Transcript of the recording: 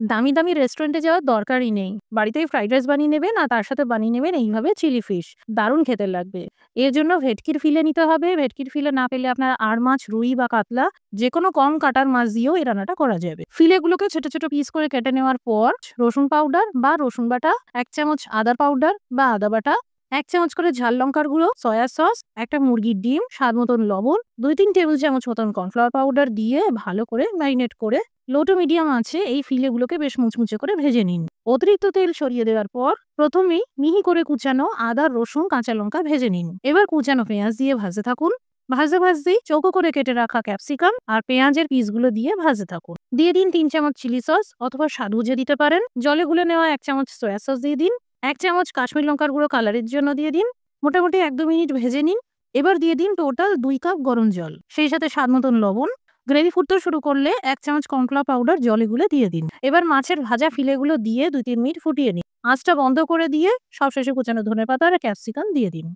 দামি, দামি রেস্টুরেন্টে যাওয়ার দরকারই নেই। বাড়িতেই ফ্রাইড রাইস বানিয়ে নেবেন আর তার সাথে বানিয়ে নেবেন এইভাবে চিলি ফিশ। দারুণ খেতে লাগবে। এর জন্য ভেটকির ফিলে নিতে হবে। ভেটকির ফিলে না পেলে আপনার আর মাছ, রুই বা কাতলা যেকোনো কম কাটার মাছ দিয়েও এই রান্নাটা করা যাবে। ফিলেগুলোকে ছোট, ছোট পিস করে কেটে নেওয়ার পর রসুন পাউডার বা রসুন বাটা, ১ চামচ আদা পাউডার বা আদা বাটা, ১ চামচ করে ঝাল লঙ্কার গুঁড়ো, সয়া সস, একটা মুরগির ডিম, স্বাদ মতন লবণ, ২-৩ টেবিল চামচ মতন কর্নফ্লাওয়ার পাউডার দিয়ে ভালো করে ম্যারিনেট করে লো টু মিডিয়াম আঁচে এই ফিলেগুলোকে বেশ মুচমুচে করে ভেজে নিন। অতিরিক্ত তেল সরিয়ে দেওয়ার পর প্রথমেই মিহি করে কুচানো আদা, রসুন, কাঁচা লঙ্কা ভেজে নিন। এবার কুচানো পেঁয়াজ দিয়ে ভাজতে থাকুন। ভাজতে ভাজতেই চৌকো করে কেটে রাখা ক্যাপসিকাম আর পেঁয়াজের পিসগুলো দিয়ে ভাজতে থাকুন। দিয়ে দিন ৩ চামচ চিলি সস অথবা স্বাদ বুঝে দিতে পারেন। জলে গুলে নেওয়া ১ চামচ সয়া সস দিয়ে দিন। ১ চামচ কাশ্মীরি লঙ্কার গুঁড়ো কালারের জন্য দিয়ে দিন। মোটামুটি ১-২ মিনিট ভেজে নিন। এবার দিয়ে দিন টোটাল ২ কাপ গরম জল। সেই সাথে স্বাদ মতন লবণ। গ্রেভি ফুটতে শুরু করলে ১ চামচ কর্নফ্লাওয়ার পাউডার জলে গুলে দিয়ে দিন। এবার মাছের ভাজা ফিলেগুলো দিয়ে ২-৩ মিনিট ফুটিয়ে নিন। আঁচটা বন্ধ করে দিয়ে সবশেষে কুচানো ধনেপাতা আর ক্যাপসিকাম দিয়ে দিন।